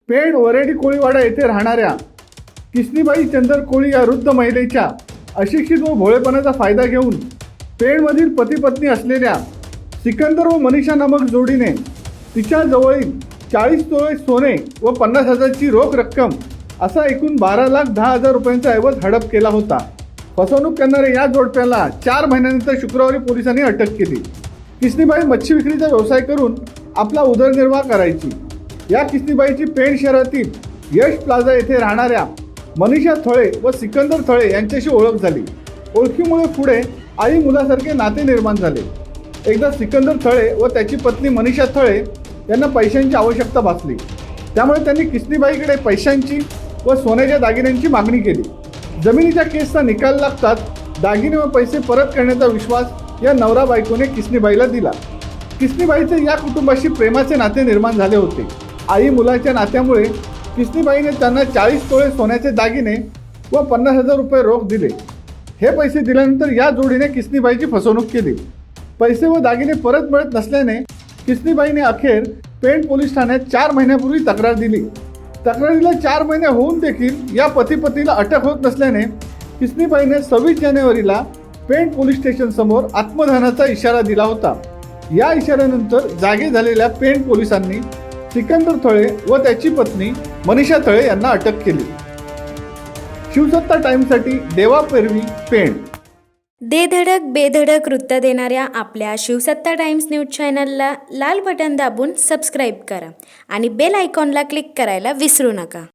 पेण वरेडी कोळीवाडा येथे राहणाऱ्या किसनीबाई चंदर कोळी या वृद्ध महिलेच्या अशिक्षित व भोळेपणाचा फायदा घेऊन पेणमधील पती पत्नी असलेल्या सिकंदर व मनीषा नामक जोडीने तिच्या जवळील 40 तोळे सोने व 50,000ची रोख रक्कम असा एकूण 12,10,000 रुपयांचा ऐवज हडप केला होता। फसवणूक करणाऱ्या या जोडप्याला 4 महिन्यानंतर शुक्रवारी पोलिसांनी अटक केली। किसनीबाई मच्छी विक्रीचा व्यवसाय करून आपला उदरनिर्वाह करायची। या किसनीबाईची पेण शहरातील यश प्लाझा येथे राहणाऱ्या मनीषा थळे व सिकंदर थळे यांच्याशी ओळख झाली। ओळखीमुळे पुढे आई मुलासारखे नाते निर्माण झाले। एकदा सिकंदर थळे व त्याची पत्नी मनीषा थळे यांना पैशांची आवश्यकता भासली, त्यामुळे त्यांनी किसनीबाईकडे पैशांची व सोन्याच्या दागिन्यांची मागणी केली। जमिनीच्या केसचा निकाल लागताच दागिने व पैसे परत करण्याचा विश्वास या नवरा बायकोने किसनीबाईला दिला। किसनीबाईचे या कुटुंबाशी प्रेमाचे नाते निर्माण झाले होते। आई मुलाच्या नात्यामुळे किसनीबाईने त्यांना 40 तोळे सोन्याचे दागिने व 50,000 रुपये रोख दिले। हे पैसे दिल्यानंतर या जोडीने किसनीबाईची फसवणूक केली। पैसे व दागिने परत मिळत नसल्याने किसनीबाईने अखेर पेण पोलीस ठाण्यात 4 महिन्यापूर्वी तक्रार दिली। तक्रारीला 4 महिने होऊन देखील या पती पत्नीला अटक होत नसल्याने किसनीबाईने 26 जानेवारीला पेण पोलीस स्टेशन समोर आत्मदहनाचा इशारा दिला होता। या इशाऱ्यानंतर जागे झालेल्या पेण पोलिसांनी सिकंदर थळे व त्याची पत्नी मनीषा थळे यांना अटक केली। शिवसत्ता टाइम्ससाठी देवा पेरवी, पेण। दे धडक बेधडक वृत्त देणाऱ्या आपल्या शिवसत्ता टाइम्स न्यूज चॅनलला लाल बटन दाबून सबस्क्राईब करा आणि बेल आयकॉनला क्लिक करायला विसरू नका।